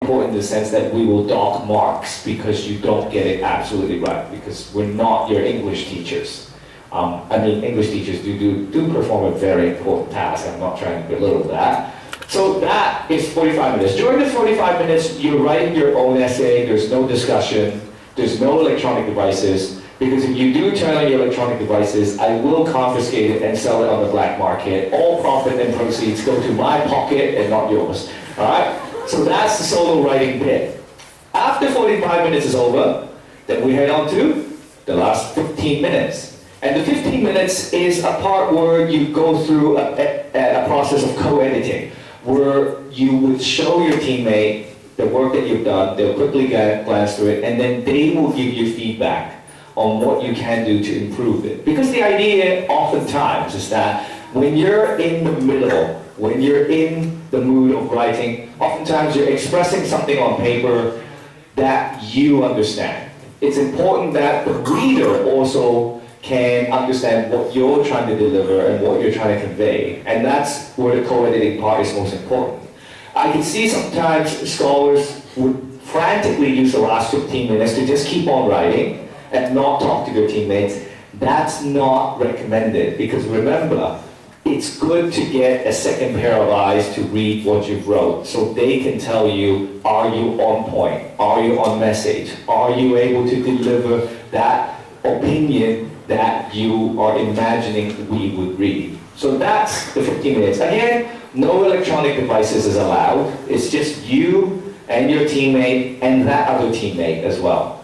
important in the sense that we will dock marks because you don't get it absolutely right, because we're not your English teachers. I mean, English teachers do perform a very important task. I'm not trying to belittle that. So that is 45 minutes. During the 45 minutes, you're writing your own essay. There's no discussion. There's no electronic devices. Because if you do turn on your electronic devices, I will confiscate it and sell it on the black market. All profit and proceeds go to my pocket and not yours. All right? So that's the solo writing bit. After 45 minutes is over, then we head on to the last 15 minutes. And the 15 minutes is a part where you go through a process of co-editing, where you would show your teammate the work that you've done, they'll quickly glance through it, and then they will give you feedback on what you can do to improve it. Because the idea oftentimes is that when you're in the middle, when you're in the mood of writing, oftentimes you're expressing something on paper that you understand. It's important that the reader also can understand what you're trying to deliver and what you're trying to convey. And that's where the co-editing part is most important. I can see sometimes scholars would frantically use the last 15 minutes to just keep on writing and not talk to their teammates. That's not recommended, because remember, it's good to get a second pair of eyes to read what you've wrote, so they can tell you, are you on point? Are you on message? Are you able to deliver that opinion that you are imagining we would read? So that's the 15 minutes. Again, no electronic devices is allowed. It's just you and your teammate and that other teammate as well.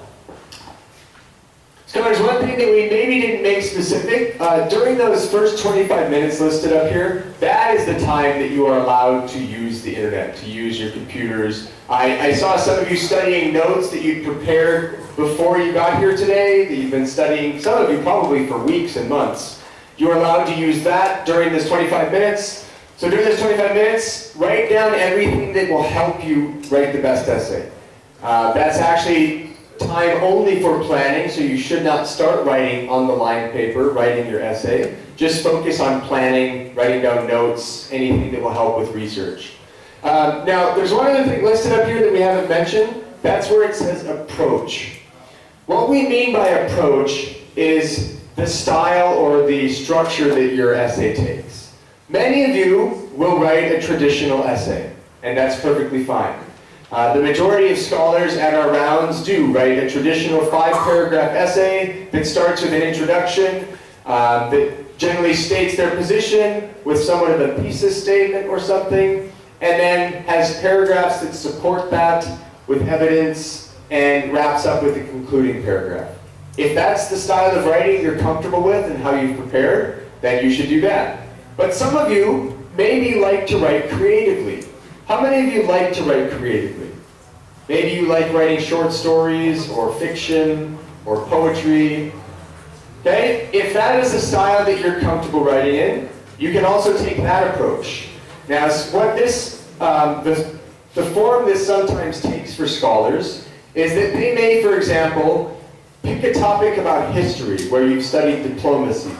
So there's one thing that we maybe didn't make specific. During those first 25 minutes listed up here, that is the time that you are allowed to use the internet, to use your computers. I saw some of you studying notes that you'd prepared before you got here today, that you've been studying, some of you probably for weeks and months. You are allowed to use that during this 25 minutes. So during this 25 minutes, write down everything that will help you write the best essay. That's actually time only for planning, so you should not start writing on the line paper, writing your essay. Just focus on planning, writing down notes, anything that will help with research. Now, there's one other thing listed up here that we haven't mentioned. That's where it says approach. What we mean by approach is the style or the structure that your essay takes. Many of you will write a traditional essay, and that's perfectly fine. The majority of scholars at our rounds do write a traditional 5-paragraph essay that starts with an introduction, that generally states their position with somewhat of a thesis statement or something, and then has paragraphs that support that with evidence and wraps up with a concluding paragraph. If that's the style of writing you're comfortable with and how you've prepared, then you should do that. But some of you maybe like to write creatively. How many of you like to write creatively? Maybe you like writing short stories or fiction or poetry. Okay? If that is the style that you're comfortable writing in, you can also take that approach. Now, what this, the form this sometimes takes for scholars is that they may, for example, pick a topic about history where you've studied diplomacy,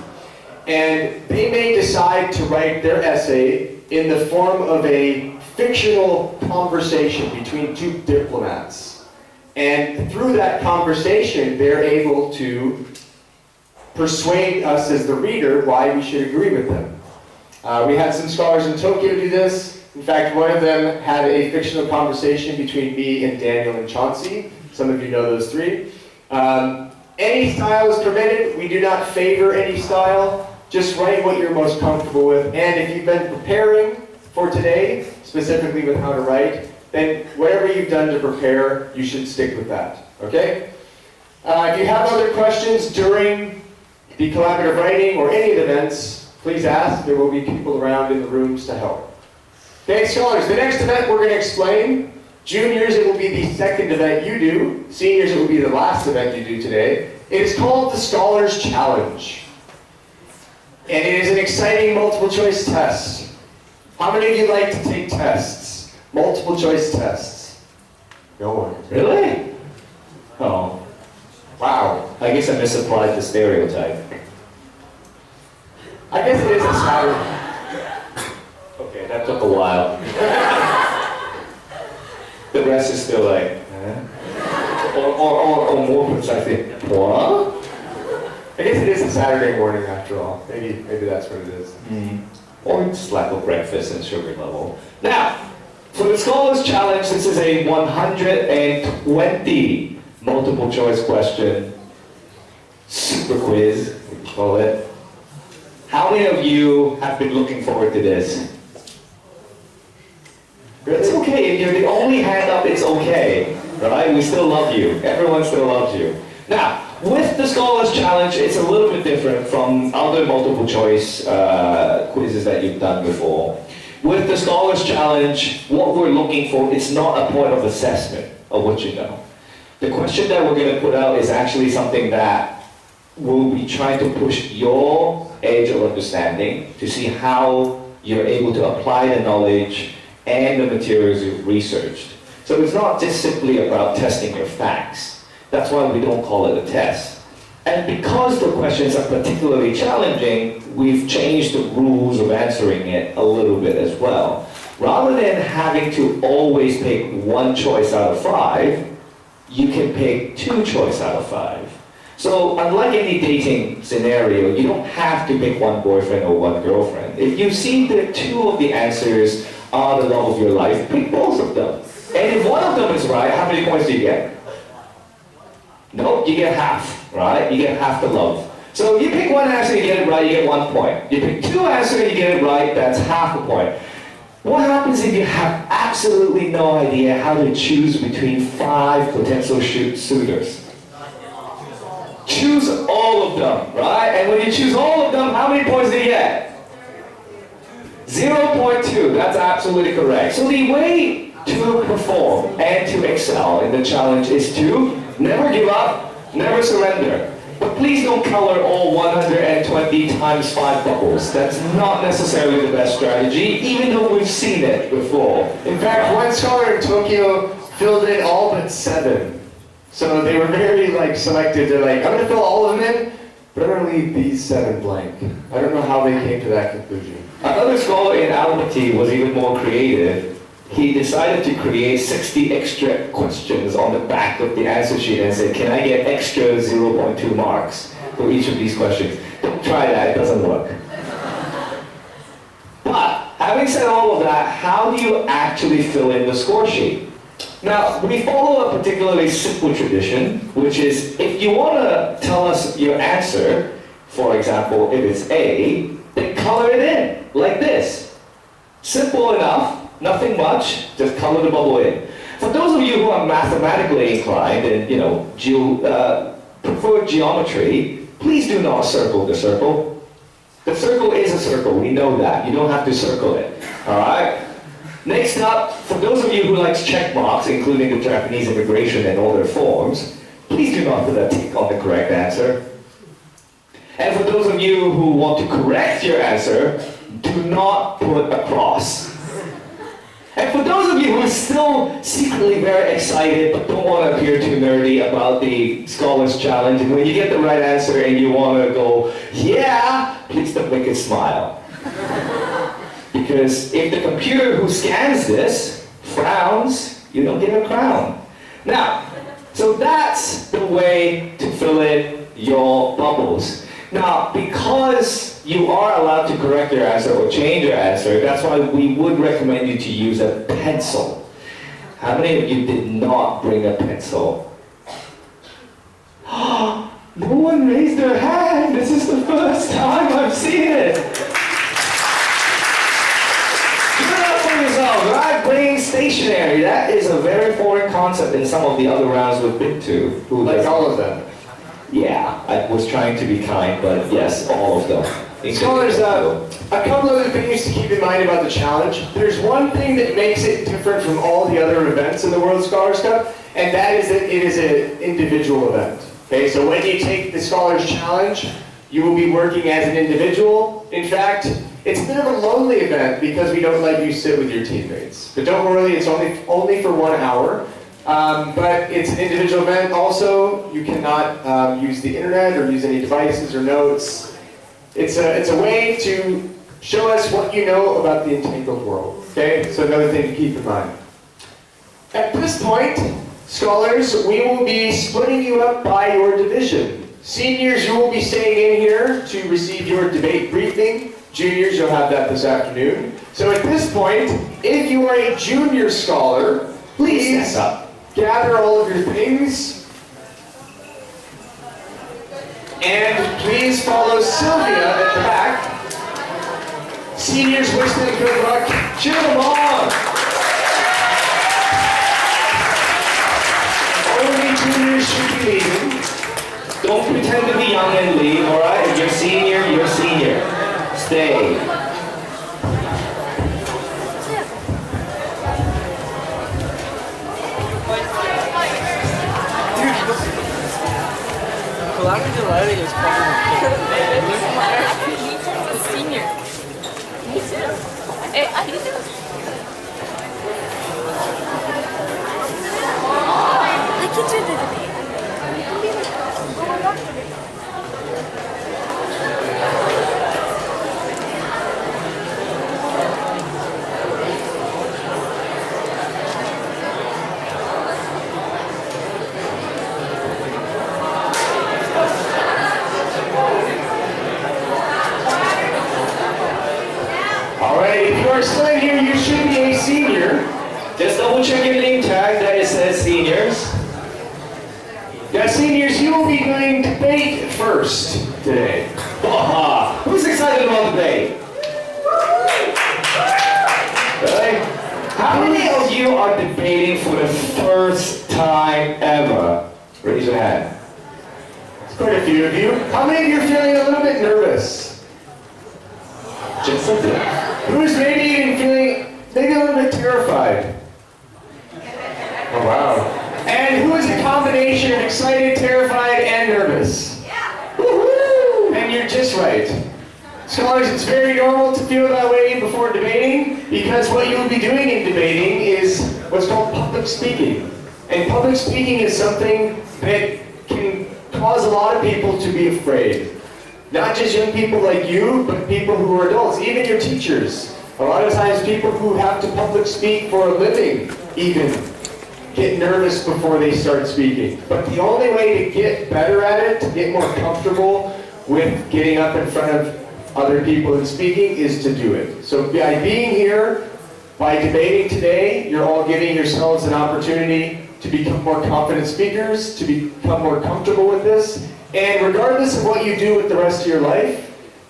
and they may decide to write their essay in the form of a fictional conversation between two diplomats. And through that conversation, they're able to persuade us as the reader why we should agree with them. We had some scholars in Tokyo do this. In fact, one of them had a fictional conversation between me and Daniel and Chauncey. Some of you know those three. Any style is permitted. We do not favor any style. Just write what you're most comfortable with. And if you've been preparing for today, specifically with how to write, then whatever you've done to prepare, you should stick with that. Okay? If you have other questions during the collaborative writing or any of the events, please ask. There will be people around in the rooms to help. Okay, scholars, the next event we're going to explain. Juniors, it will be the second event you do. Seniors, it will be the last event you do today. It is called the Scholars Challenge. And it is an exciting multiple choice test. How many of you like to take tests? Multiple choice tests? No one. Really? Oh. Wow. I guess I misapplied the stereotype. I guess it is a Saturday. Okay, that took a while. The rest is still like, or more precisely, what? I guess it is a Saturday morning after all. Maybe that's what it is. Or just lack of breakfast and sugar level. Now, for the Scholars Challenge, this is a 120 multiple choice question, super quiz, we call it. How many of you have been looking forward to this? It's okay, if you're the only hand up, it's okay, right? We still love you. Everyone still loves you. Now, with the Scholars Challenge, it's a little bit different from other multiple choice quizzes that you've done before. With the Scholars Challenge, what we're looking for is not a point of assessment of what you know. The question that we're going to put out is actually something that will be trying to push your edge of understanding to see how you're able to apply the knowledge and the materials you've researched. So it's not just simply about testing your facts. That's why we don't call it a test. And because the questions are particularly challenging, we've changed the rules of answering it a little bit as well. Rather than having to always pick one choice out of 5, you can pick 2 choices out of 5. So unlike any dating scenario, you don't have to pick one boyfriend or one girlfriend. If you see that 2 of the answers are the love of your life, pick both of them. And if one of them is right, how many points do you get? Nope, you get half, right? You get half the love. So you pick one answer, you get it right, you get 1 point. You pick 2 answers, you get it right, that's half a point. What happens if you have absolutely no idea how to choose between 5 potential suitors? Choose all of them, right? And when you choose all of them, how many points do you get? 0.2, that's absolutely correct. So the way to perform and to excel in the challenge is to never give up, never surrender. But please don't color all 120 times 5 bubbles. That's not necessarily the best strategy, even though we've seen it before. In fact, one scholar in Tokyo filled in all but 7. So they were very selective. They're like, I'm going to fill all of them in, but I'm going to leave these 7 blank. I don't know how they came to that conclusion. Another scholar in Almaty was even more creative. He decided to create 60 extra questions on the back of the answer sheet and said, can I get extra 0.2 marks for each of these questions? Don't try that, it doesn't work. But, having said all of that, how do you actually fill in the score sheet? Now, we follow a particularly simple tradition, which is if you want to tell us your answer, for example, if it's A, then color it in, like this. Simple enough. Nothing much, just color the bubble in. For those of you who are mathematically inclined and prefer geometry, please do not circle the circle. The circle is a circle, we know that. You don't have to circle it, all right? Next up, for those of you who likes check marks, including the Japanese immigration and all their forms, please do not put a tick on the correct answer. And for those of you who want to correct your answer, do not put a cross. And for those of you who are still secretly very excited but don't want to appear too nerdy about the Scholars Challenge, and when you get the right answer and you want to go, yeah, please don't make it smile. Because if the computer who scans this frowns, you don't get a crown. Now, so that's the way to fill in your bubbles. Now, because you are allowed to correct your answer or change your answer, that's why we would recommend you to use a pencil. How many of you did not bring a pencil? No one raised their hand. This is the first time I've seen it. Give it up for yourselves, right? Bringing stationery. That is a very foreign concept in some of the other rounds we've been to. Like all of them. Yeah, I was trying to be kind, but yes, all of them. Scholars, a couple other things to keep in mind about the challenge. There's one thing that makes it different from all the other events in the World Scholars Cup, and that is that it is an individual event. Okay, so when you take the Scholars Challenge, you will be working as an individual. In fact, it's a bit of a lonely event because we don't let you sit with your teammates. But don't worry, it's only for 1 hour. But it's an individual event. Also, you cannot use the internet or use any devices or notes. It's a way to show us what you know about the entangled world. Okay, so another thing to keep in mind. At this point, scholars, we will be splitting you up by your division. Seniors, you will be staying in here to receive your debate briefing. Juniors, you'll have that this afternoon. So at this point, if you are a junior scholar, please gather all of your things. And please follow Sylvia at the back. Seniors, wish them good luck. Cheer them on. Only juniors should be leaving. Don't pretend to be young and leave, all right? If you're senior, you're senior. Stay. Collaborative learning is Senior. Me too. I do. I can do the debate. If you are still in here, you should be a senior. Just double check your name tag that it says seniors. Now, seniors, you will be doing debate first today. Who's excited about debate? Really? How many of you are debating for the first time ever? Raise your hand. It's quite a few of you. How many of you are feeling a little bit nervous? Just a bit. Who's maybe even feeling maybe a little bit terrified? Oh, wow. And who is a combination of excited, terrified, and nervous? Yeah. Woo-hoo! And you're just right. Scholars, it's very normal to feel that way before debating, because what you will be doing in debating is what's called public speaking. And public speaking is something that can cause a lot of people to be afraid. Not just young people like you, but people who are adults, even your teachers. A lot of times people who have to public speak for a living even get nervous before they start speaking. But the only way to get better at it, to get more comfortable with getting up in front of other people and speaking, is to do it. So by being here, by debating today, you're all giving yourselves an opportunity to become more confident speakers, to become more comfortable with this. And regardless of what you do with the rest of your life,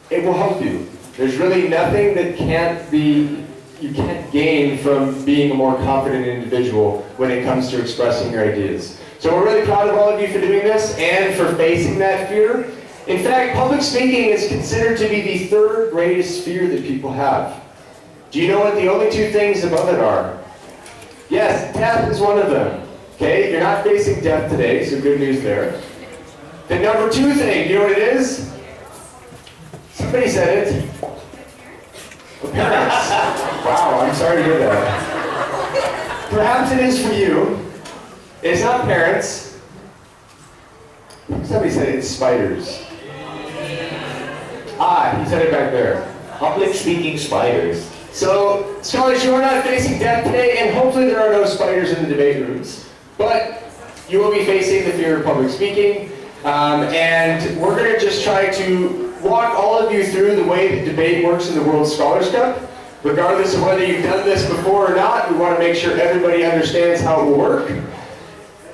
it will help you. There's really nothing that you can't gain from being a more confident individual when it comes to expressing your ideas. So we're really proud of all of you for doing this and for facing that fear. In fact, public speaking is considered to be the third greatest fear that people have. Do you know what the only two things above it are? Yes, death is one of them. Okay, you're not facing death today, so good news there. The number two thing, you know what it is? Somebody said it. Parents. Wow, I'm sorry to hear that. Perhaps it is for you. It's not parents. Somebody said it's spiders. He said it back there. Public speaking spiders. So, scholars, you are not facing death today, and hopefully there are no spiders in the debate rooms. But you will be facing the fear of public speaking. And we're going to just try to walk all of you through the way that debate works in the World Scholars Cup. Regardless of whether you've done this before or not, we want to make sure everybody understands how it will work.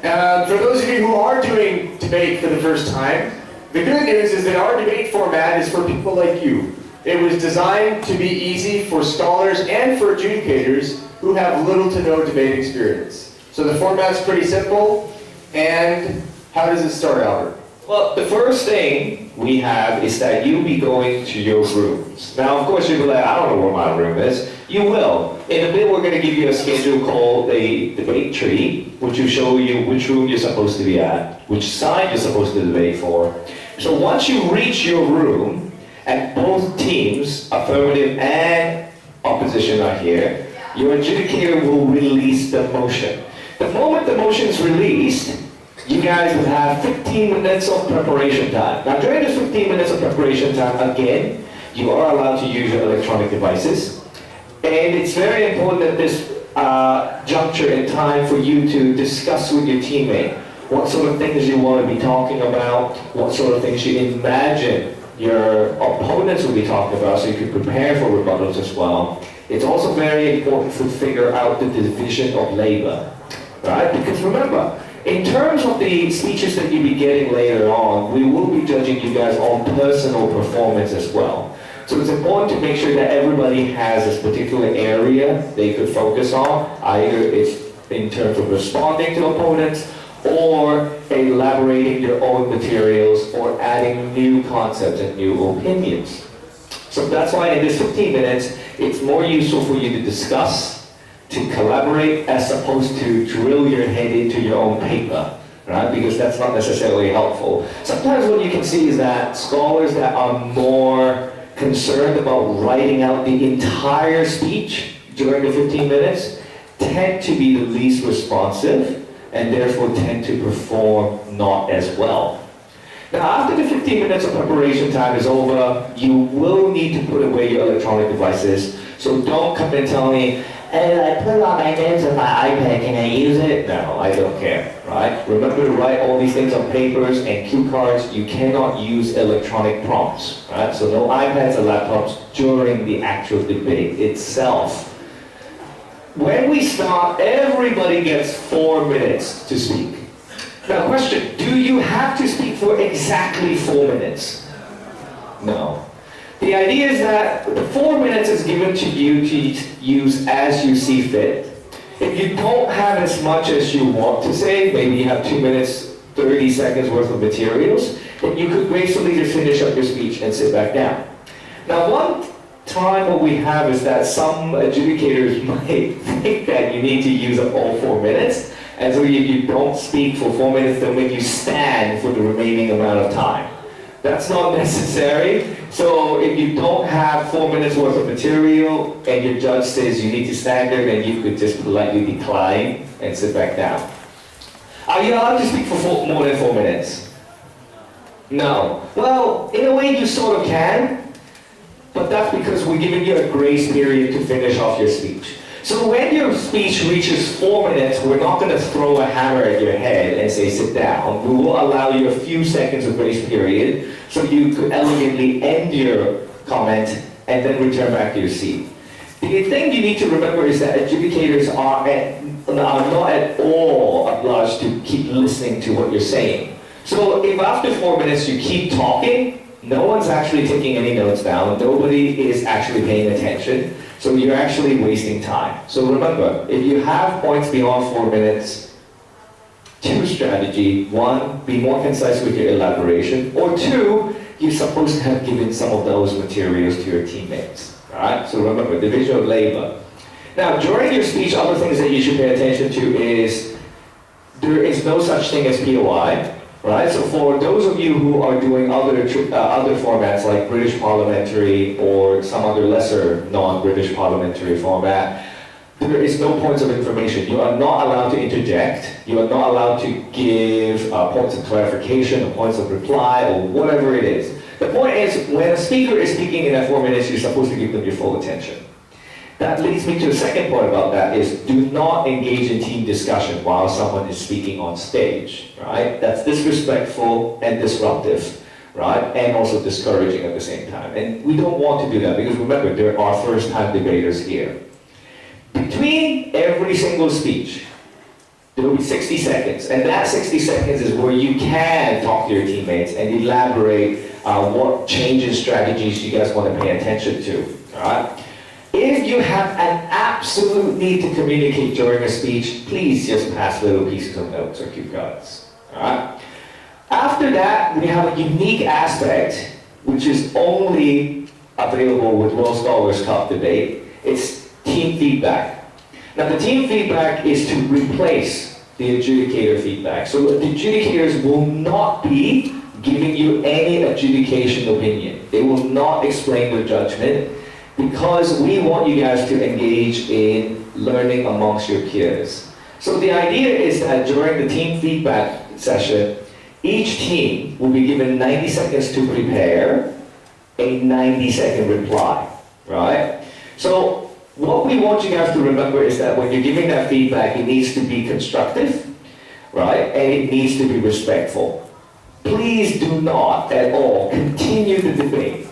For those of you who are doing debate for the first time, the good news is that our debate format is for people like you. It was designed to be easy for scholars and for adjudicators who have little to no debate experience. So the format's pretty simple. And how does it start, Albert? Well, the first thing we have is that you'll be going to your rooms. Now, of course, you'll be like, I don't know where my room is. You will. In a bit, we're going to give you a schedule called a debate tree, which will show you which room you're supposed to be at, which side you're supposed to debate for. So once you reach your room, and both teams, affirmative and opposition, are here, your adjudicator will release the motion. The moment the motion is released, you guys will have 15 minutes of preparation time. Now, during this 15 minutes of preparation time, again, you are allowed to use your electronic devices. And it's very important that this juncture in time for you to discuss with your teammate what sort of things you want to be talking about, what sort of things you imagine your opponents will be talking about, so you can prepare for rebuttals as well. It's also very important to figure out the division of labor, right? Because remember, in terms of the speeches that you'll be getting later on, we will be judging you guys on personal performance as well. So it's important to make sure that everybody has this particular area they could focus on, either it's in terms of responding to opponents, or elaborating your own materials, or adding new concepts and new opinions. So that's why in this 15 minutes, it's more useful for you to discuss, to collaborate, as opposed to drill your head into your own paper, right? Because that's not necessarily helpful. Sometimes what you can see is that scholars that are more concerned about writing out the entire speech during the 15 minutes tend to be the least responsive, and therefore tend to perform not as well. Now, after the 15 minutes of preparation time is over, you will need to put away your electronic devices. So don't come and tell me, hey, I put on my notes on my iPad, can I use it? No, I don't care, right? Remember to write all these things on papers and cue cards. You cannot use electronic prompts, right? So no iPads or laptops during the actual debate itself. When we start, everybody gets 4 minutes to speak. Now question, do you have to speak for exactly 4 minutes? No. The idea is that the 4 minutes is given to you to use as you see fit. If you don't have as much as you want to say, maybe you have 2 minutes, 30 seconds worth of materials, then you could gracefully just finish up your speech and sit back down. Now one time what we have is that some adjudicators might think that you need to use up all 4 minutes, and so you don't speak for 4 minutes, then when you stand for the remaining amount of time. That's not necessary. So if you don't have 4 minutes worth of material and your judge says you need to stand there, then you could just politely decline and sit back down. Are you allowed to speak for more than 4 minutes? No. Well, in a way you sort of can. But that's because we're giving you a grace period to finish off your speech. So when your speech reaches 4 minutes, we're not going to throw a hammer at your head and say sit down. We will allow you a few seconds of grace period so you could elegantly end your comment and then return back to your seat. The thing you need to remember is that adjudicators are not at all obliged to keep listening to what you're saying. So if after 4 minutes you keep talking, no one's actually taking any notes down. Nobody is actually paying attention. So you're actually wasting time. So remember, if you have points beyond 4 minutes, 2 strategy. 1, be more concise with your elaboration. Or 2, you're supposed to have given some of those materials to your teammates. Alright? So remember, division of labor. Now, during your speech, other things that you should pay attention to is there is no such thing as POI. Right, so for those of you who are doing other formats like British parliamentary or some other lesser non-British parliamentary format, there is no points of information. You are not allowed to interject. You are not allowed to give points of clarification or points of reply or whatever it is. The point is, when a speaker is speaking in that 4 minutes, you're supposed to give them your full attention. That leads me to the second point about that is do not engage in team discussion while someone is speaking on stage, right? That's disrespectful and disruptive, right? And also discouraging at the same time. And we don't want to do that because remember, there are first-time debaters here. Between every single speech, there will be 60 seconds. And that 60 seconds is where you can talk to your teammates and elaborate what changes, strategies you guys want to pay attention to, all right? If you have an absolute need to communicate during a speech, please just pass little pieces of notes or cue cards. Alright? After that, we have a unique aspect which is only available with World Scholars Cup debate. It's team feedback. Now the team feedback is to replace the adjudicator feedback. So the adjudicators will not be giving you any adjudication opinion. They will not explain their judgment, because we want you guys to engage in learning amongst your peers. So the idea is that during the team feedback session, each team will be given 90 seconds to prepare a 90-second reply, right? So What we want you guys to remember is that when you're giving that feedback, it needs to be constructive, right? And it needs to be respectful. Please do not at all continue the debate.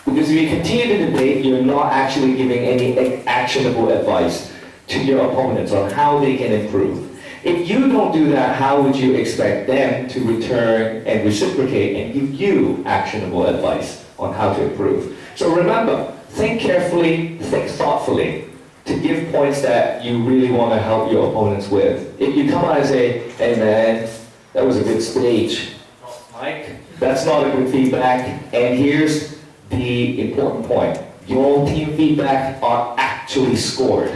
Because if you continue the debate, you're not actually giving any actionable advice to your opponents on how they can improve. If you don't do that, how would you expect them to return and reciprocate and give you actionable advice on how to improve? So remember, think carefully, think thoughtfully to give points that you really want to help your opponents with. If you come out and say, hey man, that was a good speech, Mike, that's not a good feedback, and here's the important point. Your team feedback are actually scored.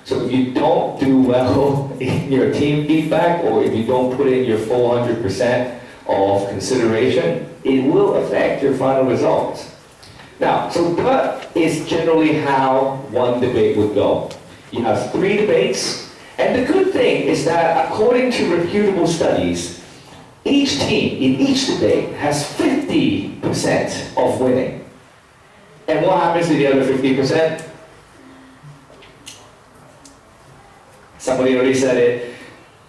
So if you don't do well in your team feedback, or if you don't put in your full 100% of consideration, it will affect your final results. Now, so that is generally how one debate would go. You have 3 debates, and the good thing is that according to reputable studies, each team in each debate has 50% of winning. And what happens to the other 50%? Somebody already said it.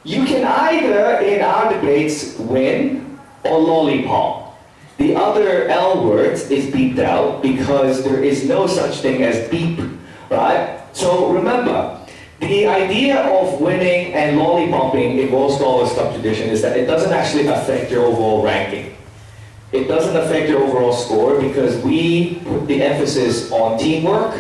You can either, in our debates, win or lollipop. The other L words is beeped out because there is no such thing as beep, right? So remember, the idea of winning and lollipopping in most scholars club tradition is that it doesn't actually affect your overall ranking. It doesn't affect your overall score because we put the emphasis on teamwork,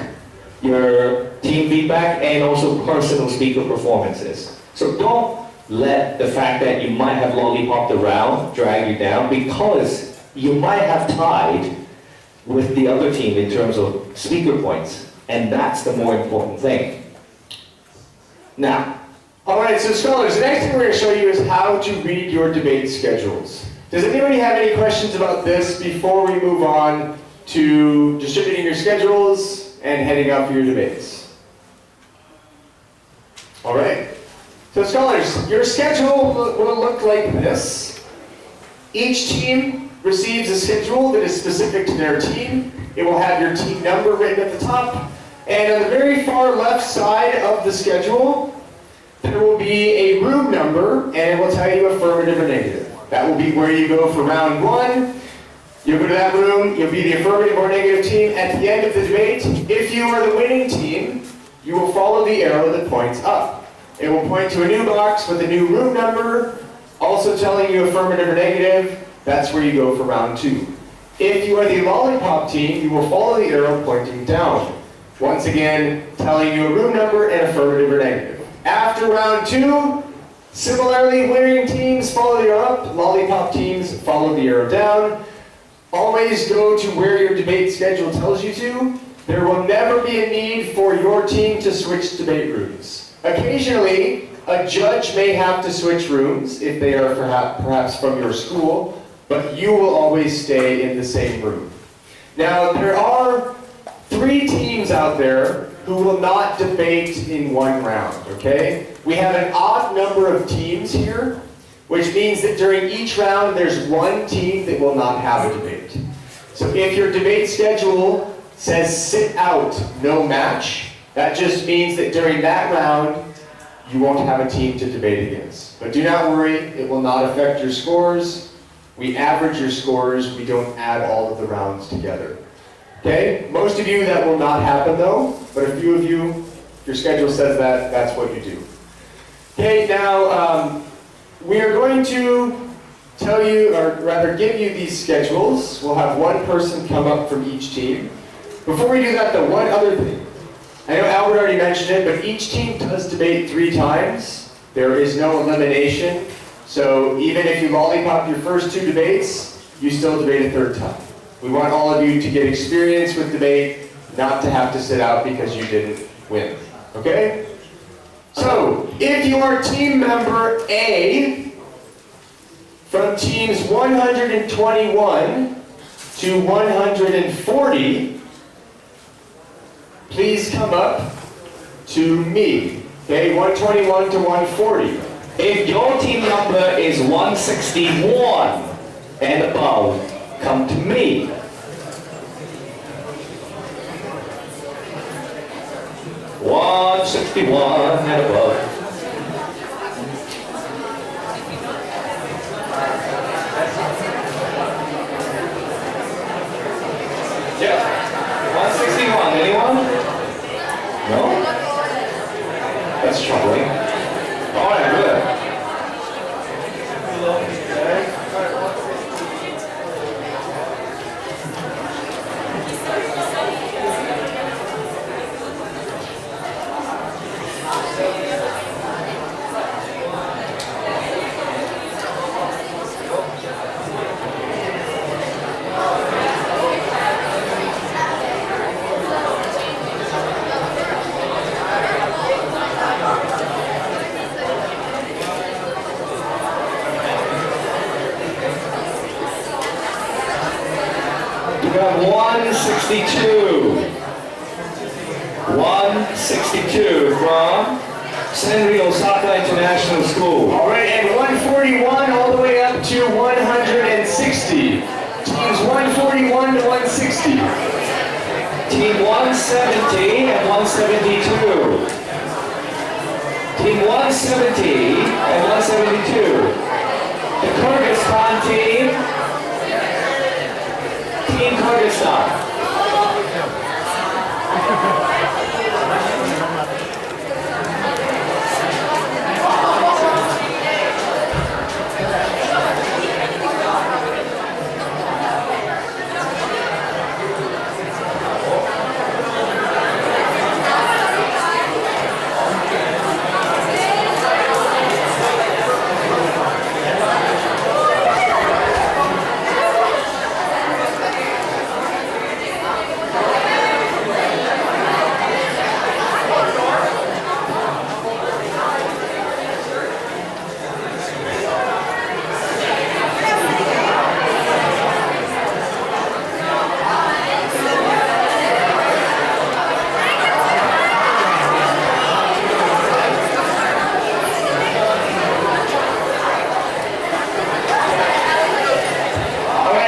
your team feedback, and also personal speaker performances. So don't let the fact that you might have lollipopped around drag you down, because you might have tied with the other team in terms of speaker points, and that's the more important thing. Now, All right, so scholars, the next thing we're going to show you is how to read your debate schedules. Does anybody have any questions about this before we move on to distributing your schedules and heading out for your debates? All right. So scholars, your schedule will look like this. Each team receives a schedule that is specific to their team. It will have your team number written at the top. And on the very far left side of the schedule, there will be a room number, and it will tell you affirmative or negative. That will be where you go for round 1. You'll go to that room, you'll be the affirmative or negative team. At the end of the debate, if you are the winning team, you will follow the arrow that points up. It will point to a new box with a new room number, also telling you affirmative or negative. That's where you go for round 2. If you are the lollipop team, you will follow the arrow pointing down. Once again, telling you a room number and affirmative or negative. After round 2, similarly, winning teams follow the arrow up, lollipop teams follow the arrow down. Always go to where your debate schedule tells you to. There will never be a need for your team to switch debate rooms. Occasionally, a judge may have to switch rooms if they are perhaps from your school, but you will always stay in the same room. Now, there are 3 teams out there who will not debate in one round, okay? We have an odd number of teams here, which means that during each round there's one team that will not have a debate. So if your debate schedule says sit out, no match, that just means that during that round you won't have a team to debate against. But do not worry, it will not affect your scores. We average your scores, we don't add all of the rounds together. Okay, most of you that will not happen though, but a few of you, if your schedule says that, that's what you do. Okay, now we are going to tell you, or rather give you these schedules. We'll have one person come up from each team. Before we do that though, one other thing. I know Albert already mentioned it, but each team does debate 3 times. There is no elimination. So even if you lollipop your first 2 debates, you still debate a 3rd time. We want all of you to get experience with debate, not to have to sit out because you didn't win. Okay? So, if you are team member A, from teams 121 to 140, please come up to me. Okay, 121 to 140. If your team number is 161 and above, come to me. 161 and above. Yeah. 161. Anyone? No? That's troubling. All right, good. We got 162. 162 from Senri Osaka International School. All right, and 141 all the way up to 160. Teams 141 to 160. Team 170 and 172. Team 170 and 172. The Kyrgyzstan team. Team Kyrgyzstan.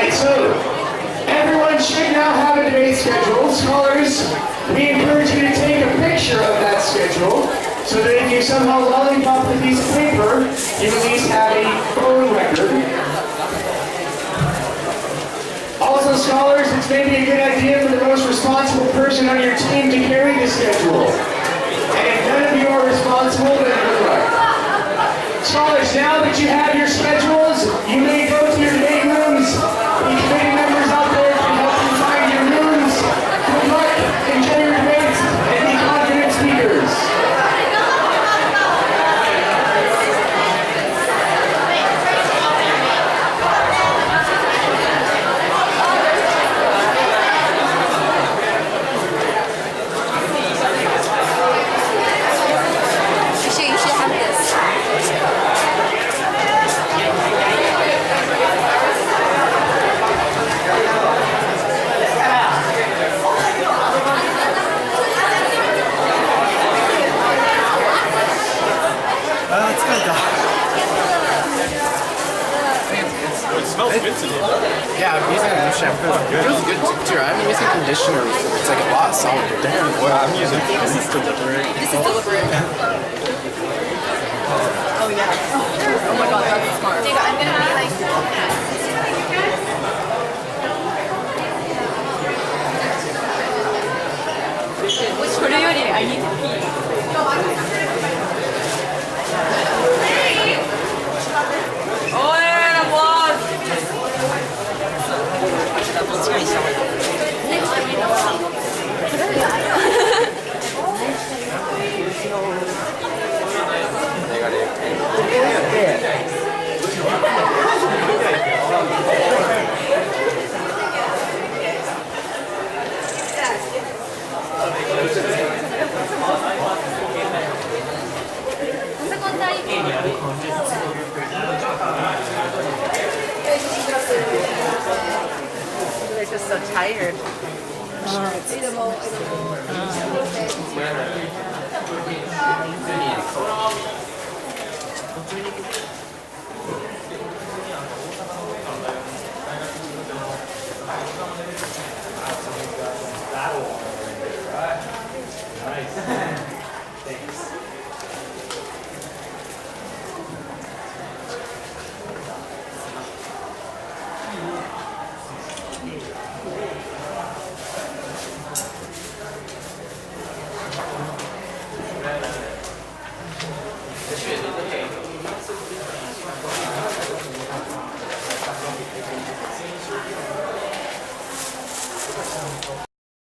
So, everyone should now have a debate schedule. Scholars, we encourage you to take a picture of that schedule so that if you somehow lollipop the piece of paper, you at least have a phone record. Also, scholars, it's maybe a good idea for the most responsible person on your team to carry the schedule. And if none of you are responsible, then good luck. Scholars, now that you have your schedules, you may go to your debate rooms. The committee members out there can help you find your rooms. Good luck, enjoy your debates, and be confident speakers. You should have this. It smells good today. Yeah, I'm using a new shampoo. It feels good too. I'm using conditioner. It's like a lot softer. Damn. Well, I'm using this is deliberate. This is deliberate. Oh yeah. Oh my god, that's smart. Dude, I'm gonna be like. Which I need to pee. They're just so tired.